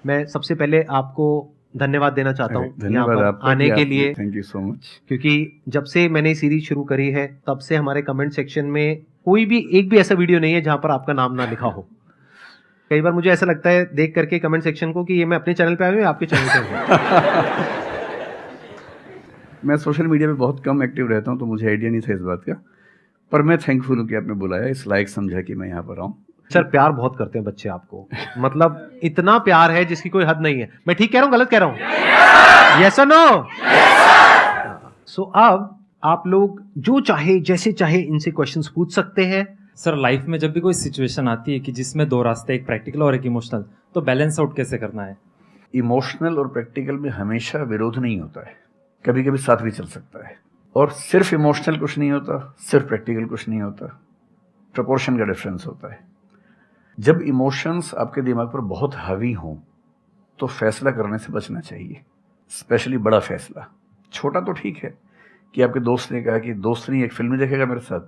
मैं सबसे पहले आपको धन्यवाद देना चाहता हूँ धन्यवाद यहाँ पर आने के लिए। Thank you so much. क्योंकि जब से मैंने सीरीज शुरू करी है तब से हमारे कमेंट सेक्शन में कोई भी एक भी ऐसा वीडियो नहीं है जहां पर आपका नाम ना लिखा हो। कई बार मुझे ऐसा लगता है देख करके कमेंट सेक्शन को कि ये मैं अपने चैनल पे आया हूँ या आपके चैनल पे हूँ। मैं सोशल मीडिया पे बहुत कम एक्टिव रहता हूँ तो मुझे आइडिया नहीं था इस बात का, पर मैं थैंकफुल हूँ कि आपने बुलाया, इस लायक समझा कि मैं यहाँ पर आऊँ। सर प्यार बहुत करते हैं बच्चे आपको, मतलब इतना प्यार है जिसकी कोई हद नहीं है। मैं ठीक कह रहा हूँ गलत कह रहा हूँ? यस और नो? सो अब आप लोग जो चाहे जैसे चाहे इनसे क्वेश्चंस पूछ सकते हैं। सर लाइफ में जब भी कोई सिचुएशन आती है कि जिसमें दो रास्ते, एक प्रैक्टिकल और एक इमोशनल, तो बैलेंस आउट कैसे करना है? इमोशनल और प्रैक्टिकल में हमेशा विरोध नहीं होता है, कभी कभी साथ भी चल सकता है। और सिर्फ इमोशनल कुछ नहीं होता, सिर्फ प्रैक्टिकल कुछ नहीं होता, प्रोपोर्शन का डिफरेंस होता है। जब इमोशंस आपके दिमाग पर बहुत हावी हों तो फैसला करने से बचना चाहिए, स्पेशली बड़ा फैसला। छोटा तो ठीक है कि आपके दोस्त ने कहा कि दोस्त नहीं एक फिल्म देखेगा मेरे साथ,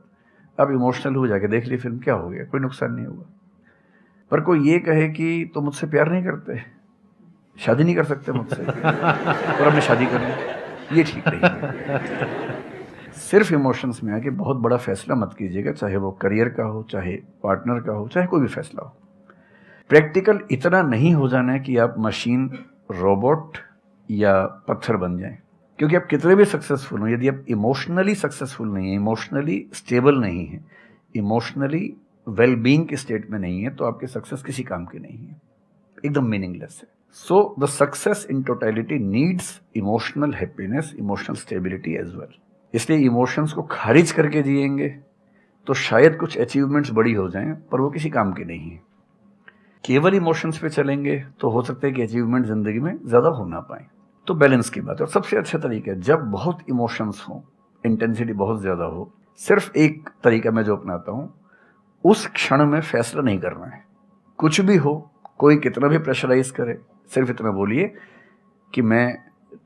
आप इमोशनल हो जाके देख ली फिल्म, क्या हो गया, कोई नुकसान नहीं होगा। पर कोई ये कहे कि तो मुझसे प्यार नहीं करते, शादी नहीं कर सकते मुझसे और हमने शादी कर ली, ये ठीक नहीं है। सिर्फ इमोशंस में आके बहुत बड़ा फैसला मत कीजिएगा, चाहे वो करियर का हो, चाहे पार्टनर का हो, चाहे कोई भी फैसला हो। प्रैक्टिकल इतना नहीं हो जाना है कि आप मशीन, रोबोट या पत्थर बन जाएं। क्योंकि आप कितने भी सक्सेसफुल हो, यदि आप इमोशनली सक्सेसफुल नहीं है, इमोशनली स्टेबल नहीं है, इमोशनली वेलबींग के स्टेट में नहीं है, तो आपकी सक्सेस किसी काम की नहीं है, एकदम मीनिंगलेस है। So the success in totality needs emotional happiness, emotional stability as well. इसलिए इमोशंस को खारिज करके जिएंगे तो शायद कुछ अचीवमेंट्स बड़ी हो जाएं, पर वो किसी काम की नहीं है। केवल इमोशंस पे चलेंगे तो हो सकता है कि अचीवमेंट जिंदगी में ज्यादा हो ना पाए। तो बैलेंस की बात है। और सबसे अच्छा तरीका है, जब बहुत इमोशंस हो, इंटेंसिटी बहुत ज्यादा हो, सिर्फ एक तरीका मैं जो अपनाता हूं, उस क्षण में फैसला नहीं करना है। कुछ भी हो, कोई कितना भी प्रेशराइज करे, सिर्फ इतना बोलिए कि मैं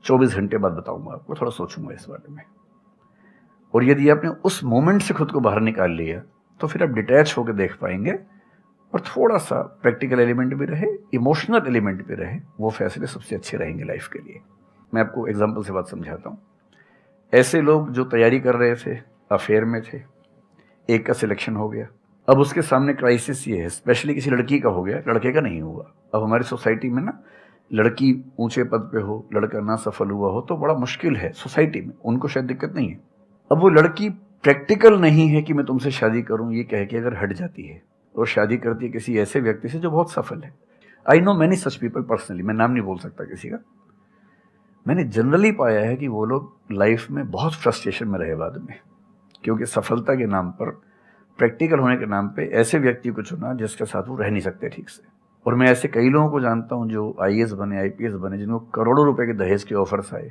24 घंटे बाद बताऊंगा आपको, थोड़ा सोचूंगा इस बारे में। और यदि आपने उस मोमेंट से खुद को बाहर निकाल लिया तो फिर आप डिटैच होकर देख पाएंगे और थोड़ा सा प्रैक्टिकल एलिमेंट भी रहे, इमोशनल एलिमेंट भी रहे, वो फैसले सबसे अच्छे रहेंगे लाइफ के लिए। मैं आपको एग्जांपल से बात समझाता हूँ। ऐसे लोग जो तैयारी कर रहे थे, अफेयर में थे, एक का सिलेक्शन हो गया, अब उसके सामने क्राइसिस ये है, स्पेशली किसी लड़की का हो गया, लड़के का नहीं हुआ। अब हमारी सोसाइटी में ना, लड़की ऊंचे पद पे हो, लड़का ना सफल हुआ हो तो बड़ा मुश्किल है सोसाइटी में, उनको शायद दिक्कत नहीं है। अब वो लड़की प्रैक्टिकल नहीं है कि मैं तुमसे शादी करूं, ये कह के अगर हट जाती है और शादी करती है किसी ऐसे व्यक्ति से जो बहुत सफल है। I know many such people personally, मैं नाम नहीं बोल सकता किसी का। मैंने जनरली पाया है कि वो लोग लाइफ में बहुत फ्रस्ट्रेशन में रहे बाद में, क्योंकि सफलता के नाम पर, प्रैक्टिकल होने के नाम पे ऐसे व्यक्ति को चुना जिसके साथ वो रह नहीं सकते ठीक से। और मैं ऐसे कई लोगों को जानता हूं जो IAS बने, IPS बने, जिनको करोड़ों रुपए के दहेज के ऑफर्स आए,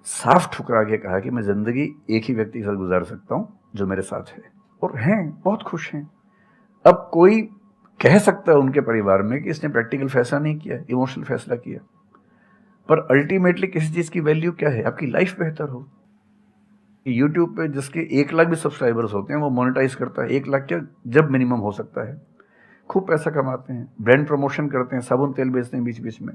साफ ठुकरा के कहा कि मैं जिंदगी एक ही व्यक्ति के साथ गुजार सकता हूं जो मेरे साथ है, और हैं, बहुत खुश हैं। अब कोई कह सकता है उनके परिवार में कि इसने प्रैक्टिकल फैसला नहीं किया, इमोशनल फैसला किया, पर अल्टीमेटली किसी चीज की वैल्यू क्या है? आपकी लाइफ बेहतर हो। यूट्यूब पे जिसके 1 लाख भी सब्सक्राइबर्स होते हैं वो मोनेटाइज करता है, 1 लाख क्या जब मिनिमम हो सकता है, खूब पैसा कमाते हैं, ब्रांड प्रमोशन करते हैं, साबुन तेल बेचते हैं बीच बीच में।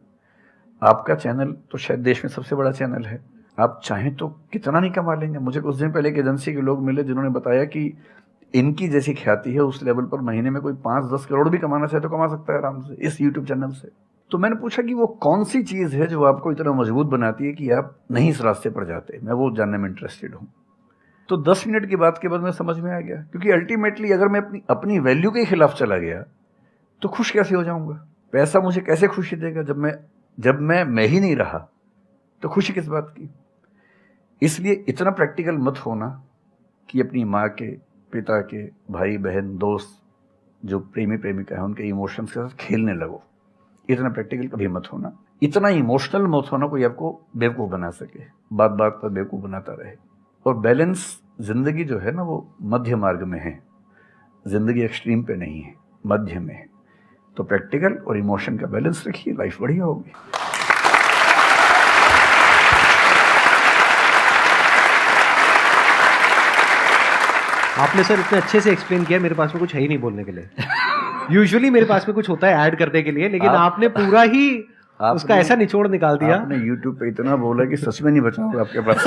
आपका चैनल तो शायद देश में सबसे बड़ा चैनल है, आप चाहें तो कितना नहीं कमा लेंगे। मुझे कुछ दिन पहले एक एजेंसी के लोग मिले जिन्होंने बताया कि इनकी जैसी ख्याति है उस लेवल पर महीने में कोई 5-10 करोड़ भी कमाना चाहे तो कमा सकता है आराम से इस यूट्यूब चैनल से। तो मैंने पूछा कि वो कौन सी चीज है जो आपको इतना मजबूत बनाती है कि आप नहीं इस रास्ते पर जाते, मैं वो जानने में इंटरेस्टेड हूँ। तो 10 मिनट की बात के बाद मैं समझ में आ गया, क्योंकि अल्टीमेटली अगर मैं अपनी वैल्यू के खिलाफ चला गया तो खुश कैसे हो जाऊंगा? पैसा मुझे कैसे खुशी देगा जब मैं ही नहीं रहा, तो खुशी किस बात की? इसलिए इतना प्रैक्टिकल मत होना कि अपनी माँ के, पिता के, भाई बहन, दोस्त, जो प्रेमी प्रेमिका है, उनके इमोशंस के साथ खेलने लगो। इतना प्रैक्टिकल कभी मत होना, इतना इमोशनल मत होना कोई आपको बेवकूफ़ बना सके, बात बात पर बेवकूफ़ बनाता रहे। और बैलेंस जिंदगी जो है ना, वो मध्य मार्ग में है, जिंदगी एक्सट्रीम पे नहीं है, मध्य में है। तो प्रैक्टिकल और इमोशन का बैलेंस रखिए, लाइफ बढ़िया होगी। आपने सर इतने अच्छे से एक्सप्लेन किया, मेरे पास में कुछ है ही नहीं बोलने के लिए। यूजुअली मेरे पास में कुछ होता है ऐड करने के लिए, लेकिन आपने पूरा ही उसका ऐसा निचोड़ निकाल दिया। आपने YouTube पे इतना बोला कि सच में नहीं बचा होगा आपके पास।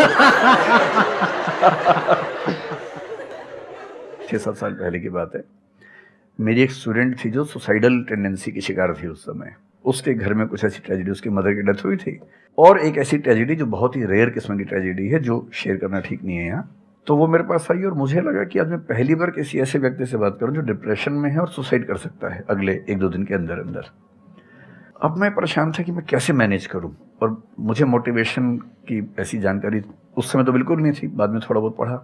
6-7 साल पहले की बात है। मेरी एक स्टूडेंट थी जो सुसाइडल टेंडेंसी की शिकार थी उस समय। उसके घर में कुछ ऐसी ट्रेजेडी, उसकी मदर की डेथ हुई थी, और एक ऐसी ट्रेजेडी जो बहुत ही रेयर किस्म की ट्रेजेडी है, जो शेयर करना ठीक नहीं है यहाँ। तो वो मेरे पास आई और मुझे लगा कि आज मैं पहली बार किसी ऐसे व्यक्ति से बात करूं जो डिप्रेशन में है और सुसाइड कर सकता है अगले 1-2 दिन के अंदर अंदर। अब मैं परेशान था कि मैं कैसे मैनेज करूं, और मुझे मोटिवेशन की ऐसी जानकारी उस समय तो बिल्कुल नहीं थी, बाद में थोड़ा बहुत पढ़ा।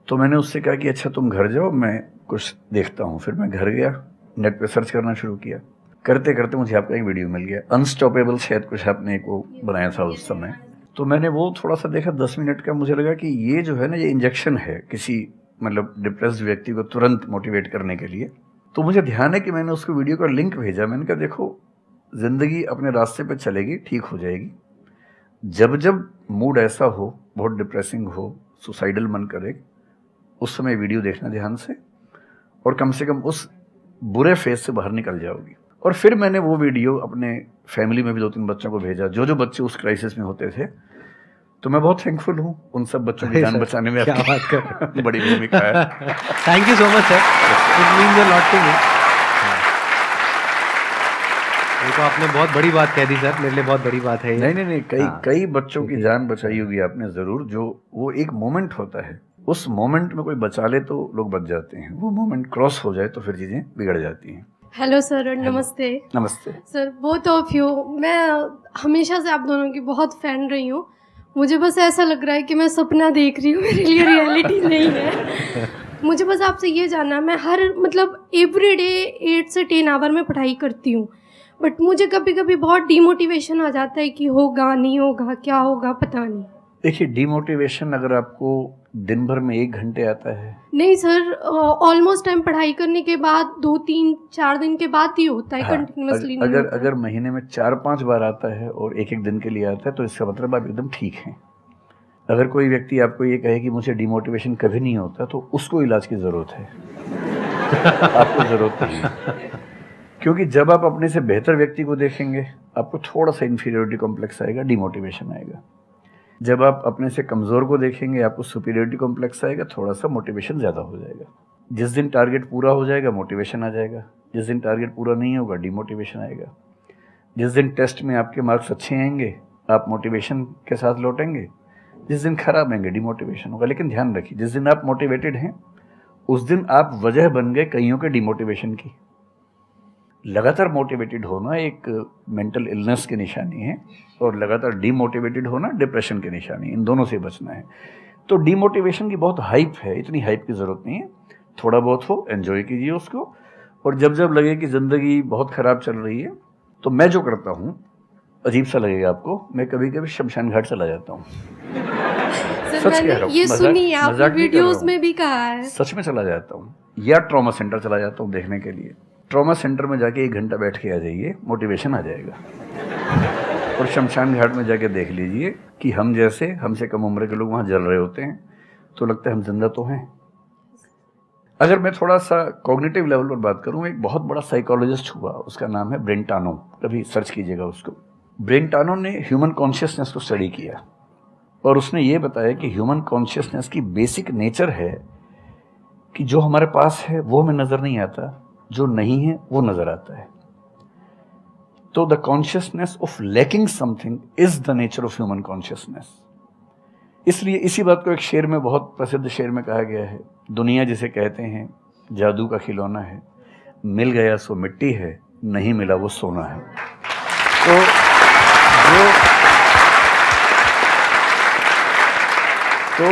तो मैंने उससे कहा कि अच्छा तुम घर जाओ, मैं कुछ देखता हूँ। फिर मैं घर गया, नेट पे सर्च करना शुरू किया। करते करते मुझे आपका एक वीडियो मिल गया, अनस्टॉपेबल, शायद कुछ आपने एक वो बनाया था उस समय। तो मैंने वो थोड़ा सा देखा, 10 मिनट का। मुझे लगा कि ये जो है ना, ये इंजेक्शन है किसी मतलब डिप्रेस्ड व्यक्ति को तुरंत मोटिवेट करने के लिए। तो मुझे ध्यान है कि मैंने उसको वीडियो का लिंक भेजा। मैंने कहा देखो, जिंदगी अपने रास्ते पे चलेगी, ठीक हो जाएगी। जब जब मूड ऐसा हो, बहुत डिप्रेसिंग हो, सुसाइडल मन करे, उस समय वीडियो देखना ध्यान से, और कम से कम उस बुरे फेज से बाहर निकल जाओगी। और फिर मैंने वो वीडियो अपने फैमिली में भी 2-3 बच्चों को भेजा, जो बच्चे उस क्राइसिस में होते थे। तो मैं बहुत थैंकफुल हूँ उन सब बच्चों की जान बचाने में। क्या बात कर बड़ी भूमिका है। Thank you so much sir, it means a lot to me. ये तो आपने बहुत बड़ी बात कह दी सर, मेरे लिए बहुत बड़ी बात है ये। नहीं, कई बच्चों की जान बचाई होगी आपने जरूर। जो वो एक मोमेंट होता है, उस मोमेंट में कोई बचा ले तो लोग बच जाते हैं, वो मोमेंट क्रॉस हो जाए तो फिर चीजें बिगड़ जाती हैं। हेलो सर, नमस्ते। नमस्ते सर, बोथ ऑफ यू, मैं हमेशा से आप दोनों की बहुत फैन रही हूँ। मुझे बस ऐसा लग रहा है कि मैं सपना देख रही हूँ, मेरे लिए रियलिटी नहीं है। मुझे बस आपसे ये जानना, मैं हर मतलब एवरी डे 8 से 10 आवर में पढ़ाई करती हूँ, बट मुझे कभी कभी बहुत डिमोटिवेशन आ जाता है कि होगा नहीं होगा, क्या होगा पता नहीं। देखिए, डिमोटिवेशन अगर आपको दिन भर में 1 घंटे आता है। नहीं सर, ऑलमोस्ट टाइम पढ़ाई करने के बाद 2-3-4 दिन के बाद ही होता है, कंटिन्यूअसली नहीं होता। अगर महीने में 4-5 बार आता है और 1-1 दिन के लिए आता है, तो इसका मतलब आप एकदम ठीक हैं। अगर कोई व्यक्ति आपको ये कहे कि मुझे डिमोटिवेशन कभी नहीं होता, तो उसको इलाज की जरूरत है। आपको जरूरत नहीं है। क्योंकि जब आप अपने से बेहतर व्यक्ति को देखेंगे, आपको थोड़ा सा इंफीरियरिटी कॉम्प्लेक्स आएगा, डिमोटिवेशन आएगा। जब आप अपने से कमज़ोर को देखेंगे, आपको सुपीरियरिटी कॉम्प्लेक्स आएगा, थोड़ा सा मोटिवेशन ज़्यादा हो जाएगा। जिस दिन टारगेट पूरा हो जाएगा, मोटिवेशन आ जाएगा। जिस दिन टारगेट पूरा नहीं होगा, डिमोटिवेशन आएगा। जिस दिन टेस्ट में आपके मार्क्स अच्छे आएंगे, आप मोटिवेशन के साथ लौटेंगे। जिस दिन खराब आएंगे, डिमोटिवेशन होगा। लेकिन ध्यान रखिए, जिस दिन आप मोटिवेटेड हैं, उस दिन आप वजह बन गए कईयों के डिमोटिवेशन की। लगातार मोटिवेटेड होना एक मेंटल इलनेस की निशानी है, और लगातार डीमोटिवेटेड होना डिप्रेशन की निशानी। इन दोनों से बचना है। तो डीमोटिवेशन की बहुत हाइप है, इतनी हाइप की ज़रूरत नहीं है। थोड़ा बहुत हो, एंजॉय कीजिए उसको। और जब जब लगे कि ज़िंदगी बहुत ख़राब चल रही है, तो मैं जो करता हूँ, अजीब सा लगेगा आपको, मैं कभी कभी शमशान घाट चला जाता हूँ। सच कह रहा हूँ, ये सुनी आपने वीडियोस में भी कहा है। सच में चला जाता हूँ, या ट्रॉमा सेंटर चला जाता हूँ देखने के लिए। ट्रॉमा सेंटर में जाके 1 घंटा बैठ के आ जाइए, मोटिवेशन आ जाएगा। और शमशान घाट में जाके देख लीजिए कि हम जैसे हमसे कम उम्र के लोग वहाँ जल रहे होते हैं, तो लगता है हम जिंदा तो हैं। अगर मैं थोड़ा सा कॉग्निटिव लेवल पर बात करूँ, एक बहुत बड़ा साइकोलॉजिस्ट हुआ, उसका नाम है ब्रेंटानो, कभी सर्च कीजिएगा उसको। ब्रेंटानो ने ह्यूमन कॉन्शियसनेस को स्टडी किया, और उसने ये बताया कि ह्यूमन कॉन्शियसनेस की बेसिक नेचर है कि जो हमारे पास है वो हमें नज़र नहीं आता, जो नहीं है वो नज़र आता है। तो the consciousness of lacking something is the nature of human consciousness. इसलिए इसी बात को एक शेर में, बहुत प्रसिद्ध शेर में कहा गया है, दुनिया जिसे कहते हैं जादू का खिलौना है, मिल गया सो मिट्टी है, नहीं मिला वो सोना है। तो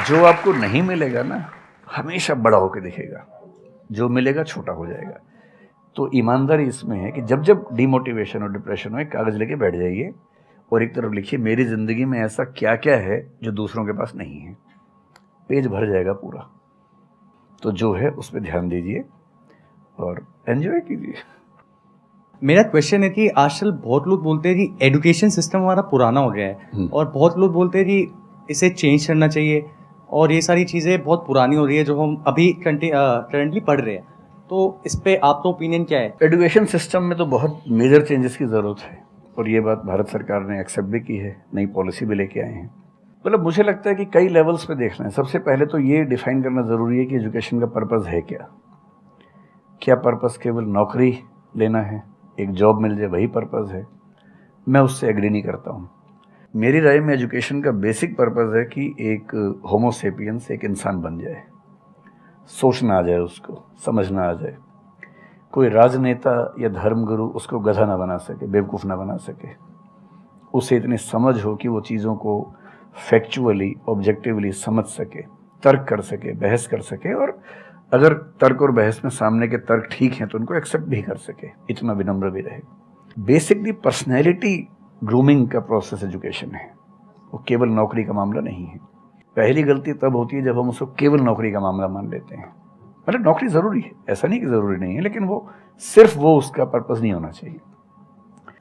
जो आपको नहीं मिलेगा ना, हमेशा बड़ा होकर दिखेगा, जो मिलेगा छोटा हो जाएगा। तो ईमानदारी इसमें है कि जब जब डिमोटिवेशन और डिप्रेशन हो, एक कागज़ लेके बैठ जाइए और एक तरफ लिखिए, मेरी ज़िंदगी में ऐसा क्या क्या है जो दूसरों के पास नहीं है। पेज भर जाएगा पूरा। तो जो है उस पर ध्यान दीजिए और एंजॉय कीजिए। मेरा क्वेश्चन है कि आजकल बहुत लोग बोलते हैं कि एजुकेशन सिस्टम हमारा पुराना हो गया है, और बहुत लोग बोलते हैं कि इसे चेंज करना चाहिए, और ये सारी चीज़ें बहुत पुरानी हो रही है जो हम अभी करंटली पढ़ रहे हैं। तो इस पे आपका ओपिनियन क्या है? एजुकेशन सिस्टम में तो बहुत मेजर चेंजेस की ज़रूरत है, और ये बात भारत सरकार ने एक्सेप्ट भी की है, नई पॉलिसी भी लेके आए हैं। मतलब मुझे लगता है कि कई लेवल्स पे देखना है। सबसे पहले तो ये डिफाइन करना ज़रूरी है कि एजुकेशन का पर्पज़ है क्या। क्या पर्पज़ केवल नौकरी लेना है, एक जॉब मिल जाए, वही पर्पज़ है? मैं उससे एग्री नहीं करता हूँ। मेरी राय में एजुकेशन का बेसिक पर्पज़ है कि एक होमो सेपियंस एक इंसान बन जाए, सोचना आ जाए, उसको समझना आ जाए। कोई राजनेता या धर्मगुरु उसको गधा ना बना सके, बेवकूफ़ ना बना सके। उसे इतनी समझ हो कि वो चीज़ों को फैक्चुअली, ऑब्जेक्टिवली समझ सके, तर्क कर सके, बहस कर सके, और अगर तर्क और बहस में सामने के तर्क ठीक हैं तो उनको एक्सेप्ट भी कर सके, इतना विनम्र भी रहे। बेसिकली पर्सनैलिटी ग्रूमिंग का प्रोसेस एजुकेशन है, वो केवल नौकरी का मामला नहीं है। पहली गलती तब होती है जब हम उसको केवल नौकरी का मामला मान लेते हैं। मतलब नौकरी ज़रूरी है, ऐसा नहीं कि ज़रूरी नहीं है, लेकिन वो सिर्फ वो उसका पर्पज़ नहीं होना चाहिए।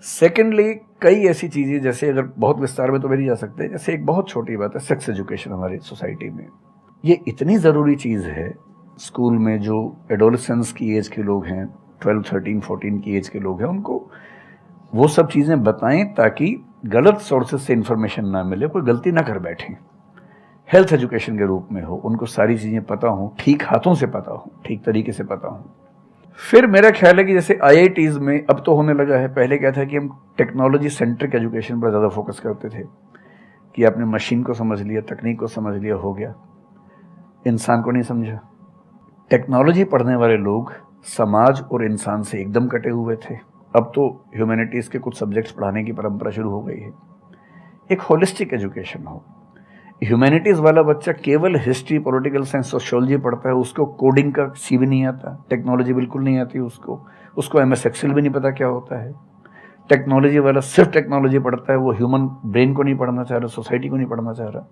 सेकेंडली, कई ऐसी चीज़ें, जैसे अगर बहुत विस्तार में तो नहीं जा सकते, जैसे एक बहुत छोटी बात है सेक्स एजुकेशन हमारी सोसाइटी में। ये इतनी ज़रूरी चीज़ है। स्कूल में जो एडोलेसेंस की एज के लोग हैं, 12, 13, 14 की एज के लोग हैं, उनको वो सब चीज़ें बताएं ताकि गलत सोर्सेज से इंफॉर्मेशन ना मिले, कोई गलती ना कर बैठें। हेल्थ एजुकेशन के रूप में हो, उनको सारी चीज़ें पता हो, ठीक हाथों से पता हो, ठीक तरीके से पता हो। फिर मेरा ख्याल है कि जैसे IITs में अब तो होने लगा है, पहले क्या था कि हम टेक्नोलॉजी सेंट्रिक एजुकेशन पर ज़्यादा फोकस करते थे कि आपने मशीन को समझ लिया, तकनीक को समझ लिया, हो गया, इंसान को नहीं समझा। टेक्नोलॉजी पढ़ने वाले लोग समाज और इंसान से एकदम कटे हुए थे। अब तो ह्यूमैनिटीज़ के कुछ सब्जेक्ट्स पढ़ाने की परंपरा शुरू हो गई है। एक होलिस्टिक एजुकेशन हो। ह्यूमैनिटीज़ वाला बच्चा केवल हिस्ट्री, पॉलिटिकल साइंस, सोशियोलॉजी पढ़ता है, उसको कोडिंग का सी भी नहीं आता, टेक्नोलॉजी बिल्कुल नहीं आती उसको MS एक्सेल भी नहीं पता क्या होता है। टेक्नोलॉजी वाला सिर्फ टेक्नोलॉजी पढ़ता है, वो ह्यूमन ब्रेन को नहीं पढ़ना चाह रहा, सोसाइटी को नहीं पढ़ना चाह रहा।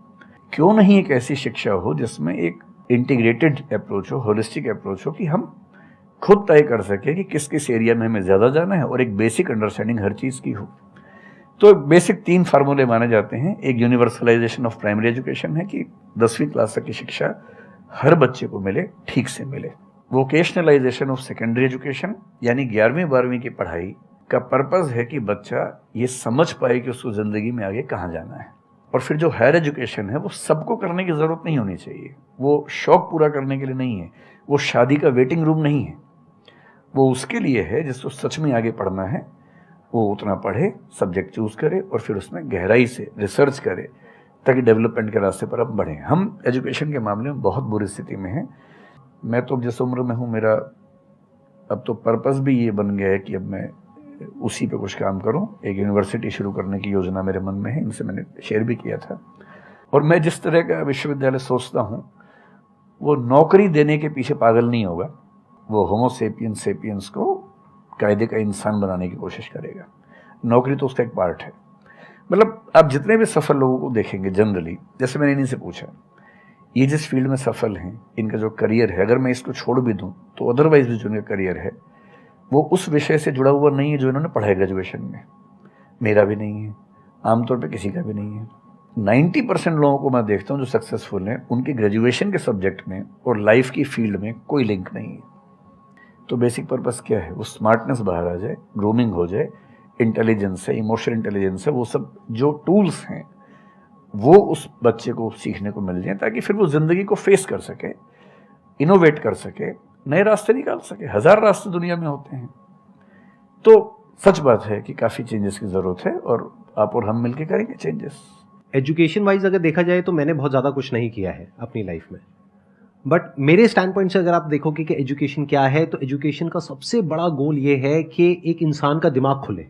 क्यों नहीं एक ऐसी शिक्षा हो जिसमें एक इंटीग्रेटेड अप्रोच हो, होलिस्टिक अप्रोच हो, कि हम खुद तय कर सके कि किस किस एरिया में हमें ज़्यादा जाना है, और एक बेसिक अंडरस्टैंडिंग हर चीज़ की हो। तो बेसिक 3 फार्मूले माने जाते हैं। एक यूनिवर्सलाइजेशन ऑफ प्राइमरी एजुकेशन है कि 10वीं क्लास तक की शिक्षा हर बच्चे को मिले, ठीक से मिले। वोकेशनलाइजेशन ऑफ सेकेंडरी एजुकेशन, यानी 11वीं 12वीं की पढ़ाई का पर्पज़ है कि बच्चा ये समझ पाए कि उसको ज़िंदगी में आगे कहाँ जाना है। और फिर जो हायर एजुकेशन है वो सबको करने की ज़रूरत नहीं होनी चाहिए, वो शौक पूरा करने के लिए नहीं है, वो शादी का वेटिंग रूम नहीं है, वो उसके लिए है जिसको सच में आगे पढ़ना है, वो उतना पढ़े, सब्जेक्ट चूज़ करे और फिर उसमें गहराई से रिसर्च करे ताकि डेवलपमेंट के रास्ते पर अब बढ़ें। हम एजुकेशन के मामले में बहुत बुरी स्थिति में हैं। मैं तो जिस उम्र में हूँ, मेरा अब तो पर्पज़ भी ये बन गया है कि अब मैं उसी पे कुछ काम करूं। एक यूनिवर्सिटी शुरू करने की योजना मेरे मन में है, इनसे मैंने शेयर भी किया था। और मैं जिस तरह का विश्वविद्यालय सोचता हूं, वो नौकरी देने के पीछे पागल नहीं होगा, वो होमो सेपियंस को कायदे का इंसान बनाने की कोशिश करेगा। नौकरी तो उसका एक पार्ट है। मतलब आप जितने भी सफल लोगों को देखेंगे जनरली, जैसे मैंने इन्हीं से पूछा, ये जिस फील्ड में सफल हैं, इनका जो करियर है, अगर मैं इसको छोड़ भी दूं तो अदरवाइज भी जो इनका करियर है वो उस विषय से जुड़ा हुआ नहीं है जो इन्होंने पढ़ा है ग्रेजुएशन में। मेरा भी नहीं है, आमतौर पे किसी का भी नहीं है। 90% लोगों को मैं देखता हूँ जो सक्सेसफुल हैं, उनके ग्रेजुएशन के सब्जेक्ट में और लाइफ की फील्ड में कोई लिंक नहीं है। तो बेसिक पर्पस क्या है? वो स्मार्टनेस बाहर आ जाए, ग्रूमिंग हो जाए, इंटेलिजेंस है, इमोशनल इंटेलिजेंस है, वो सब जो टूल्स हैं वो उस बच्चे को सीखने को मिल जाए ताकि फिर वो ज़िंदगी को फेस कर सके, इनोवेट कर सके, नए रास्ते निकाल सके। 1000 रास्ते दुनिया में होते हैं। तो सच बात है कि काफ़ी चेंजेस की ज़रूरत है और आप और हम मिलकर करेंगे चेंजेस। एजुकेशन वाइज अगर देखा जाए तो मैंने बहुत ज़्यादा कुछ नहीं किया है अपनी लाइफ में, बट मेरे स्टैंड पॉइंट से अगर आप देखोगे कि एजुकेशन क्या है, तो एजुकेशन का सबसे बड़ा गोल ये है कि एक इंसान का दिमाग खुले,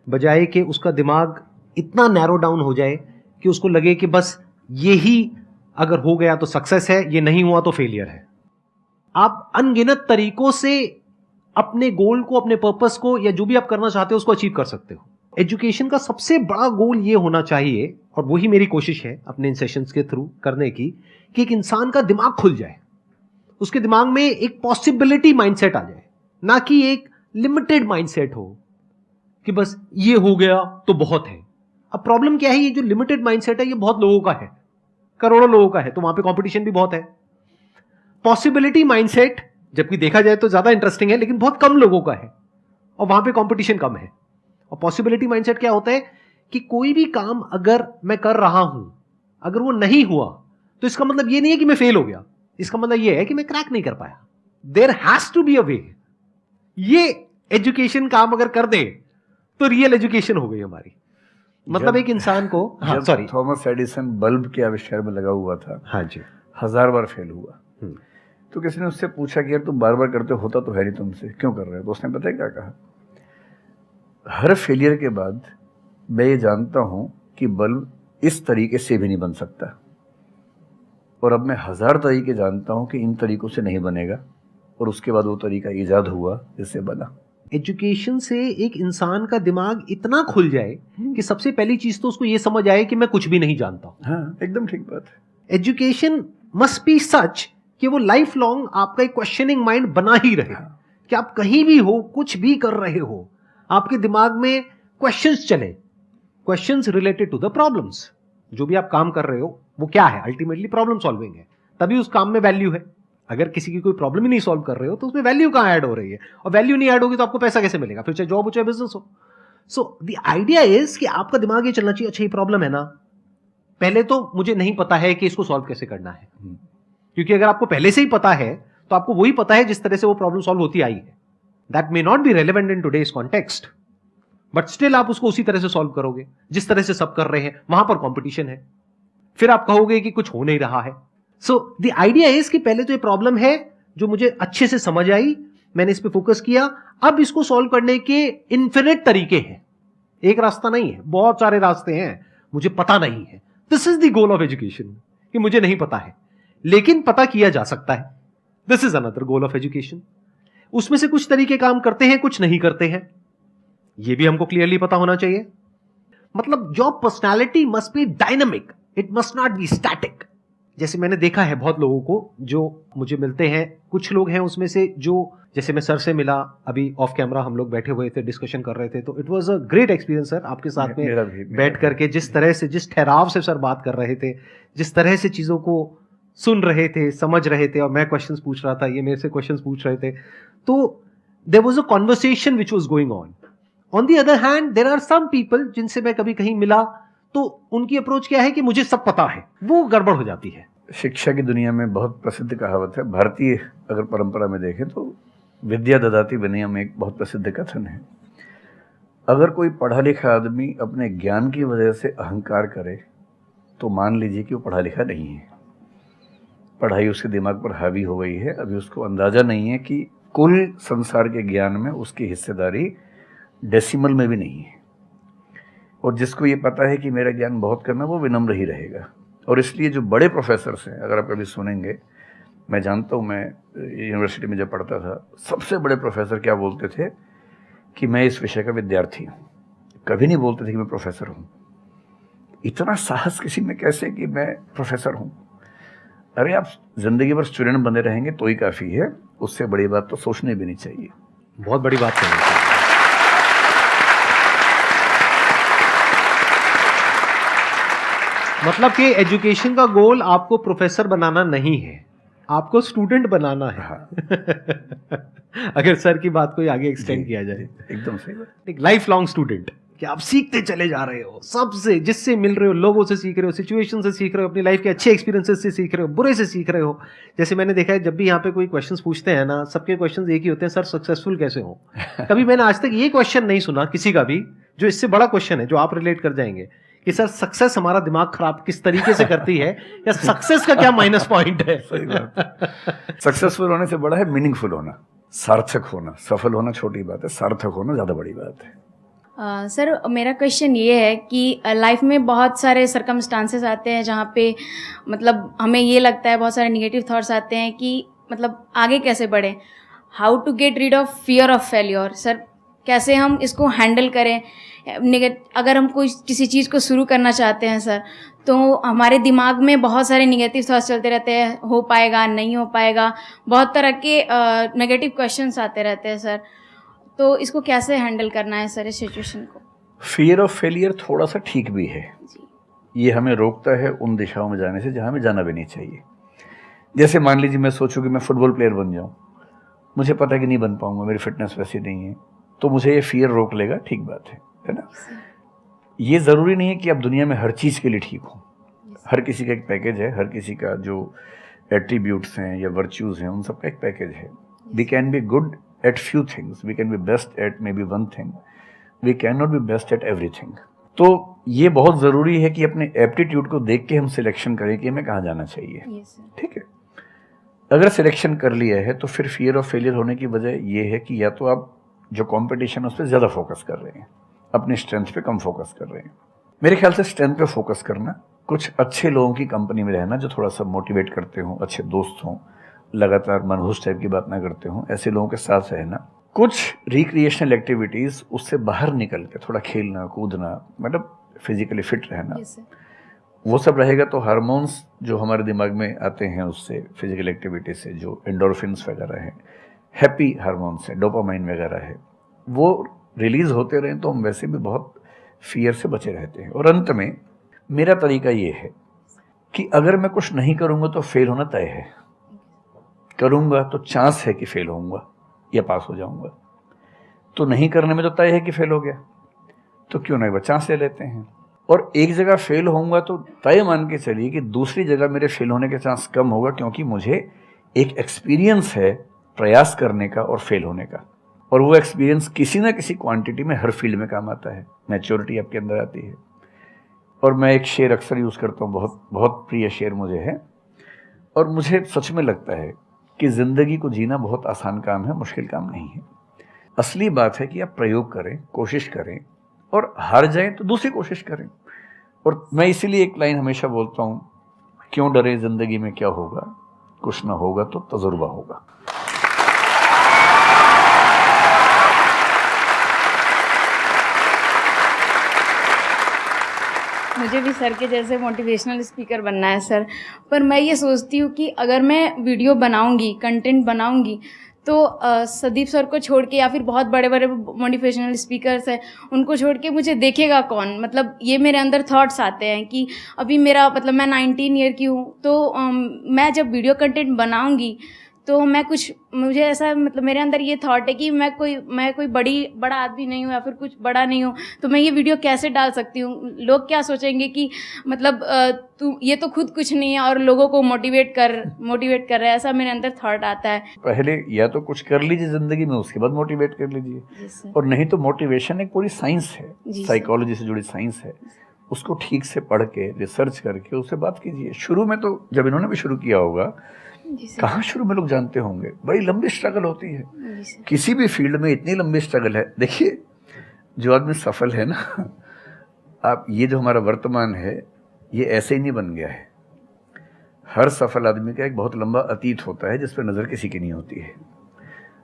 बजाय कि उसका दिमाग इतना नैरो डाउन हो जाए कि उसको लगे कि बस यही अगर हो गया तो सक्सेस है, ये नहीं हुआ तो फेलियर है। आप अनगिनत तरीकों से अपने गोल को, अपने पर्पस को, या जो भी आप करना चाहते हो उसको अचीव कर सकते हो। एजुकेशन का सबसे बड़ा गोल ये होना चाहिए, और वही मेरी कोशिश है अपने इन सेशंस के थ्रू करने की, कि एक इंसान का दिमाग खुल जाए, उसके दिमाग में एक पॉसिबिलिटी माइंडसेट आ जाए, ना कि एक लिमिटेड माइंडसेट हो कि बस ये हो गया तो बहुत है। अब प्रॉब्लम क्या है, ये जो लिमिटेड माइंडसेट है ये बहुत लोगों का है, करोड़ों लोगों का है, तो वहां पे कंपटीशन भी बहुत है। पॉसिबिलिटी माइंडसेट जबकि देखा जाए तो ज्यादा इंटरेस्टिंग है, लेकिन बहुत कम लोगों का है और वहां पे कंपटीशन कम है। और पॉसिबिलिटी माइंडसेट क्या होता है कि कोई भी काम अगर मैं कर रहा हूं, अगर वो नहीं हुआ तो इसका मतलब ये नहीं है कि मैं फेल हो गया, इसका मतलब ये है कि मैं क्रैक नहीं कर पाया। There has to be a way. ये एजुकेशन काम अगर कर दे तो रियल एजुकेशन हो गई हमारी। मतलब एक इंसान को, हाँ सॉरी, थॉमस एडिसन बल्ब के आविष्कार में लगा हुआ था, हाँ जी, 1000 बार फेल हुआ। तो किसी ने उससे पूछा कि यार तुम बार बार करते होता तो है नहीं तुमसे, क्यों कर रहे हो? तो उसने पता है क्या कहा, हर फेलियर के बाद मैं ये जानता हूं कि बल्ब इस तरीके से भी नहीं बन सकता, और अब मैं 1000 तरीके जानता हूं कि इन तरीकों से नहीं बनेगा, और उसके बाद वो तरीका ईजाद हुआ जिससे बना। एजुकेशन से एक इंसान का दिमाग इतना खुल जाए कि सबसे पहली चीज तो उसको ये समझ आए कि मैं कुछ भी नहीं जानता। हाँ, एकदम ठीक बात है। एजुकेशन मस्ट बी सच कि वो लाइफ लॉन्ग आपका एक क्वेश्चनिंग माइंड बना ही रहे, कि आप कहीं भी हो, कुछ भी कर रहे हो, आपके दिमाग में क्वेश्चंस चले, questions related to the problems. जो भी आप काम कर रहे हो वो क्या है, अल्टीमेटली प्रॉब्लम सॉल्विंग है, तभी उस काम में वैल्यू है। अगर किसी की कोई प्रॉब्लम ही नहीं सॉल्व कर रहे हो तो उसमें वैल्यू कहां ऐड हो रही है, और वैल्यू नहीं ऐड होगी तो आपको पैसा कैसे मिलेगा, फिर चाहे जॉब हो चाहे बिजनेस हो। सो द आइडिया इज कि आपका दिमाग ये चलना चाहिए, अच्छा ये प्रॉब्लम है ना, पहले तो मुझे नहीं पता है कि इसको सॉल्व कैसे करना है, क्योंकि अगर आपको पहले से ही पता है तो आपको वही पता है जिस तरह से वो प्रॉब्लम सॉल्व होती आई है। That may not be relevant in today's context, but still आप उसको उसी तरह से सॉल्व करोगे जिस तरह से सब कर रहे हैं। वहां पर कंपटीशन है, फिर आप कहोगे कि कुछ हो नहीं रहा है। सो द आइडिया इज कि पहले तो ये प्रॉब्लम है जो मुझे अच्छे से समझ आई, मैंने इस पे फोकस किया, अब इसको सॉल्व करने के इन्फिनिट तरीके हैं, एक रास्ता नहीं है, बहुत सारे रास्ते हैं, मुझे पता नहीं है। This is the goal of education, कि मुझे नहीं पता है लेकिन पता किया जा सकता है। This is another goal of education. उसमें से कुछ तरीके काम करते हैं, कुछ नहीं करते हैं, यह भी हमको क्लियरली पता होना चाहिए। मतलब job personality must be dynamic, it must not be static. जैसे मैंने देखा है बहुत लोगों को जो मुझे मिलते हैं, कुछ लोग हैं उसमें से जो, जैसे मैं सर से मिला अभी ऑफ कैमरा, हम लोग बैठे हुए थे, डिस्कशन कर रहे थे, तो it was a great experience sir आपके साथ में बैठ करके, जिस तरह से, जिस ठहराव से सर बात कर रहे थे, जिस तरह से चीजों को सुन रहे थे, समझ रहे थे, और मैं क्वेश्चंस पूछ रहा था, ये मेरे से क्वेश्चंस पूछ रहे थे, तो there was a conversation which was going on. On the other hand there are some people जिनसे मैं कभी कहीं मिला तो उनकी अप्रोच क्या है कि मुझे सब पता है, वो गड़बड़ हो जाती है। शिक्षा की दुनिया में बहुत प्रसिद्ध कहावत है, भारतीय अगर परंपरा में देखें तो विद्या ददाति विनयम एक बहुत प्रसिद्ध कथन है। अगर कोई पढ़ा लिखा आदमी अपने ज्ञान की वजह से अहंकार करे तो मान लीजिए कि वो पढ़ा लिखा नहीं है, पढ़ाई उसके दिमाग पर हावी हो गई है, अभी उसको अंदाजा नहीं है कि कुल संसार के ज्ञान में उसकी हिस्सेदारी डेसिमल में भी नहीं है। और जिसको ये पता है कि मेरा ज्ञान बहुत कम है वो विनम्र ही रहेगा। और इसलिए जो बड़े प्रोफेसर्स हैं, अगर आप कभी सुनेंगे, मैं जानता हूँ, मैं यूनिवर्सिटी में जब पढ़ता था, सबसे बड़े प्रोफेसर क्या बोलते थे कि मैं इस विषय का विद्यार्थी हूँ, कभी नहीं बोलते थे कि मैं प्रोफेसर हूँ। इतना साहस किसी में कैसे कि मैं प्रोफेसर हूँ? अरे आप जिंदगी भर स्टूडेंट बने रहेंगे तो ही काफ़ी है, उससे बड़ी बात तो सोचने भी नहीं चाहिए। बहुत बड़ी बात है। मतलब कि एजुकेशन का गोल आपको प्रोफेसर बनाना नहीं है, आपको स्टूडेंट बनाना है। हाँ। अगर सर की बात को आगे एक्सटेंड किया जाए, एकदम सही बात। एक लाइफ लॉन्ग स्टूडेंट, कि आप सीखते चले जा रहे हो, सबसे, जिससे मिल रहे हो, लोगों से सीख रहे हो, सिचुएशन से सीख रहे हो, अपनी लाइफ के अच्छे एक्सपीरियंसेस से सीख रहे हो, बुरे से सीख रहे हो। जैसे मैंने देखा है, जब भी यहाँ पे कोई क्वेश्चंस पूछते हैं ना, सबके क्वेश्चंस एक ही होते हैं, सर सक्सेसफुल कैसे हो। कभी मैंने आज तक ये क्वेश्चन नहीं सुना किसी का भी जो इससे बड़ा क्वेश्चन है, जो आप रिलेट कर जाएंगे कि सर सक्सेस हमारा दिमाग खराब किस तरीके से करती है, या सक्सेस का क्या माइनस पॉइंट है। सही बात। सक्सेसफुल होने से बड़ा है मीनिंगफुल होना, सार्थक होना। सफल होना छोटी बात है, सार्थक होना ज़्यादा बड़ी बात है। सर मेरा क्वेश्चन ये है कि लाइफ में बहुत सारे सर्कमस्टांसेस आते हैं जहाँ पे मतलब हमें ये लगता है, बहुत सारे नेगेटिव थॉट्स आते हैं कि मतलब आगे कैसे बढ़ें, how to get rid of fear of failure. Sir कैसे हम इसको हैंडल करें? अगर हम कोई किसी चीज़ को शुरू करना चाहते हैं सर, तो हमारे दिमाग में बहुत सारे नेगेटिव थॉट्स चलते रहते हैं, हो पाएगा नहीं हो पाएगा, बहुत तरह के नेगेटिव क्वेश्चंस आते रहते हैं सर, तो इसको कैसे हैंडल करना है सर इस सिचुएशन को? फियर ऑफ फेलियर थोड़ा सा ठीक भी है, ये हमें रोकता है उन दिशाओं में जाने से जहाँ हमें जाना भी नहीं चाहिए। जैसे मान लीजिए मैं सोचूं कि मैं फुटबॉल प्लेयर बन जाऊं, मुझे पता है कि नहीं बन पाऊंगा, मेरी फिटनेस वैसी नहीं है, तो मुझे ये फियर रोक लेगा, ठीक बात है। है ना। ये ज़रूरी नहीं है कि आप दुनिया में हर चीज़ के लिए ठीक हो। हर किसी का एक पैकेज है, हर किसी का जो एट्रीब्यूट्स हैं या वर्च्यूज़ हैं उन सब का एक पैकेज है। We can be good at few things, we can be best at maybe one thing, we can not be best at everything. तो ये बहुत ज़रूरी है कि अपने एप्टीट्यूड को देख के हम सिलेक्शन करें कि हमें कहाँ जाना चाहिए। ठीक है, अगर सिलेक्शन कर लिया है तो फिर फियर ऑफ फेलियर होने की वजह ये है कि या तो आप जो कंपटीशन है उस पर ज़्यादा फोकस कर रहे हैं, अपनी स्ट्रेंथ पे कम फोकस कर रहे हैं। मेरे ख्याल से स्ट्रेंथ पे फोकस करना, कुछ अच्छे लोगों की कंपनी में रहना जो थोड़ा सा मोटिवेट करते हों, अच्छे दोस्त हों, लगातार मनहूस टाइप की बात ना करते हों, ऐसे लोगों के साथ रहना, कुछ रिक्रिएशनल एक्टिविटीज़ उससे बाहर निकल के थोड़ा खेलना कूदना, मतलब फिजिकली फिट रहना, वो सब रहेगा तो हार्मोन्स जो हमारे दिमाग में आते हैं उससे, फिजिकल एक्टिविटी से, जो एंडोर्फिन्स वगैरह हैं, हैप्पी हार्मोन्स हैं, डोपामाइन वगैरह है, वो रिलीज होते रहें तो हम वैसे भी बहुत फियर से बचे रहते हैं। और अंत में मेरा तरीका ये है कि अगर मैं कुछ नहीं करूँगा तो फेल होना तय है, करूँगा तो चांस है कि फेल होऊंगा या पास हो जाऊँगा, तो नहीं करने में तो तय है कि फेल हो गया, तो क्यों नहीं चांस ले लेते हैं। और एक जगह फेल होऊंगा तो तय मान के चलिए कि दूसरी जगह मेरे फेल होने के चांस कम होगा, क्योंकि मुझे एक एक्सपीरियंस है प्रयास करने का और फेल होने का, और वो एक्सपीरियंस किसी ना किसी क्वांटिटी में हर फील्ड में काम आता है, मैच्योरिटी आपके अंदर आती है। और मैं एक शेर अक्सर यूज़ करता हूँ, बहुत बहुत प्रिय शेर मुझे है, और मुझे सच में लगता है कि ज़िंदगी को जीना बहुत आसान काम है, मुश्किल काम नहीं है। असली बात है कि आप प्रयोग करें, कोशिश करें, और हार जाएं तो दूसरी कोशिश करें। और मैं इसीलिए एक लाइन हमेशा बोलता हूँ, क्यों डरे, ज़िंदगी में क्या होगा, कुछ ना होगा तो तजुर्बा होगा। मुझे भी सर के जैसे मोटिवेशनल स्पीकर बनना है सर, पर मैं ये सोचती हूँ कि अगर मैं वीडियो बनाऊँगी, कंटेंट बनाऊँगी, तो संदीप सर को छोड़ के या फिर बहुत बड़े बड़े मोटिवेशनल स्पीकर्स हैं उनको छोड़ के मुझे देखेगा कौन। मतलब ये मेरे अंदर थॉट्स आते हैं कि अभी मेरा मतलब मैं 19 ईयर की हूँ, तो मैं जब वीडियो कंटेंट बनाऊँगी तो मैं कुछ, मुझे ऐसा मतलब मेरे अंदर ये थॉट है कि मैं कोई बड़ा आदमी नहीं हूँ या फिर कुछ बड़ा नहीं हूँ, तो मैं ये वीडियो कैसे डाल सकती हूँ। लोग क्या सोचेंगे कि मतलब तू ये तो खुद कुछ नहीं है और लोगों को मोटिवेट कर रहा है, ऐसा मेरे अंदर थॉट आता है। पहले या तो कुछ कर लीजिए ज़िंदगी में, उसके बाद मोटिवेट कर लीजिए। और नहीं तो मोटिवेशन एक पूरी साइंस है, साइकोलॉजी से जुड़ी साइंस है, उसको ठीक से पढ़ के रिसर्च करके उससे बात कीजिए। शुरू में तो जब इन्होंने भी शुरू किया होगा, कहाँ शुरू में लोग जानते होंगे, बड़ी लंबी स्ट्रगल होती है, किसी भी फील्ड में इतनी लंबी स्ट्रगल है। देखिए जो आदमी सफल है ना, आप ये जो हमारा वर्तमान है ये ऐसे ही नहीं बन गया है। हर सफल आदमी का एक बहुत लंबा अतीत होता है जिस पर नज़र किसी की नहीं होती है।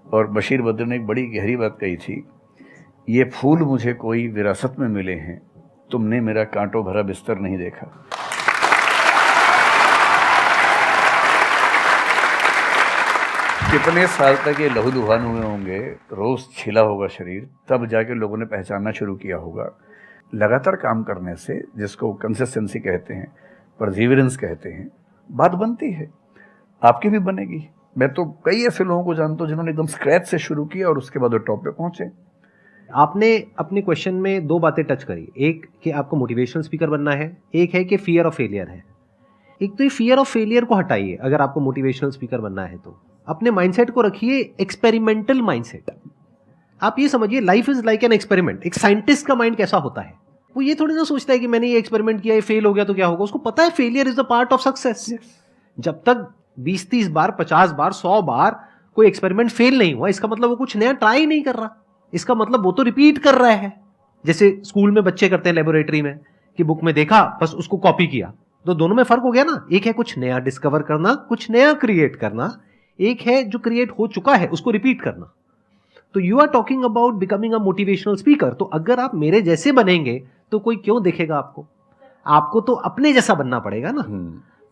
और बशीर बद्र ने एक बड़ी गहरी बात कही थी, ये फूल मुझे कोई विरासत में मिले हैं, तुमने मेरा कांटों भरा बिस्तर नहीं देखा। कितने साल तक ये लहूलुहान हुए होंगे, रोज छिला होगा शरीर, तब जाके लोगों ने पहचानना शुरू किया होगा। लगातार काम करने से, जिसको कंसिस्टेंसी कहते हैं, परसिवरेंस कहते हैं, बात बनती है, आपकी भी बनेगी। मैं तो कई ऐसे लोगों को जानता हूँ जिन्होंने एकदम स्क्रैच से शुरू किया और उसके बाद वो टॉप पे पहुंचे। आपने अपने क्वेश्चन में दो बातें टच करी, एक कि आपको मोटिवेशनल स्पीकर बनना है, एक है कि फियर ऑफ फेलियर है। एक तो ये फियर ऑफ फेलियर को हटाइए, अगर आपको मोटिवेशनल स्पीकर बनना है तो अपने माइंडसेट को रखिए एक्सपेरिमेंटल माइंडसेट। आप ये समझिए life is like an experiment. एक साइंटिस्ट का माइंड कैसा होता है, वो ये थोड़ी ना सोचता है कि मैंने ये एक्सपेरिमेंट किया, ये फेल हो गया तो क्या होगा। उसको पता है failure is the part of success. जब तक 20-30 बार, 50 बार, 100 बार कोई एक्सपेरिमेंट फेल नहीं हुआ, इसका मतलब वो कुछ नया ट्राई नहीं कर रहा, इसका मतलब वो तो रिपीट कर रहा है। जैसे स्कूल में बच्चे करते हैं लेबोरेटरी में, कि बुक में देखा बस उसको कॉपी किया, तो दोनों में फर्क हो गया ना। एक है कुछ नया डिस्कवर करना, कुछ नया क्रिएट करना, एक है जो क्रिएट हो चुका है उसको रिपीट करना। तो you are talking about becoming a motivational speaker. तो अगर आप मेरे जैसे बनेंगे तो कोई क्यों देखेगा आपको, आपको तो अपने जैसा बनना पड़ेगा ना।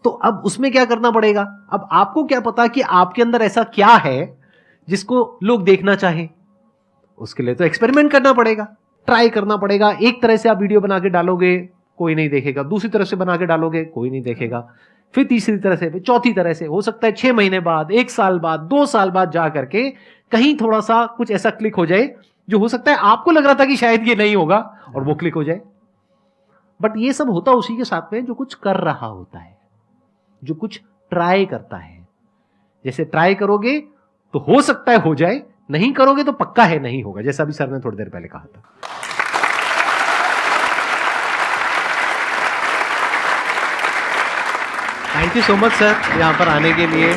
तो अब उसमें क्या करना पड़ेगा, अब आपको क्या पता कि आपके अंदर ऐसा क्या है जिसको लोग देखना चाहें। उसके लिए तो एक्सपेरिमेंट करना पड़ेगा, ट्राई करना पड़ेगा। एक तरह से आप वीडियो बना के डालोगे, कोई नहीं देखेगा, दूसरी तरह से बना के डालोगे, कोई नहीं देखेगा, फिर तीसरी तरह से, फिर चौथी तरह से। हो सकता है 6 महीने बाद, 1 साल बाद, 2 साल बाद जा करके कहीं थोड़ा सा कुछ ऐसा क्लिक हो जाए जो हो सकता है आपको लग रहा था कि शायद ये नहीं होगा और वो क्लिक हो जाए। बट ये सब होता उसी के साथ में जो कुछ कर रहा होता है, जो कुछ ट्राई करता है। जैसे ट्राई करोगे तो हो सकता है हो जाए, नहीं करोगे तो पक्का है नहीं होगा, जैसा अभी सर ने थोड़ी देर पहले कहा था। Thank you so much sir यहाँ पर आने के लिए।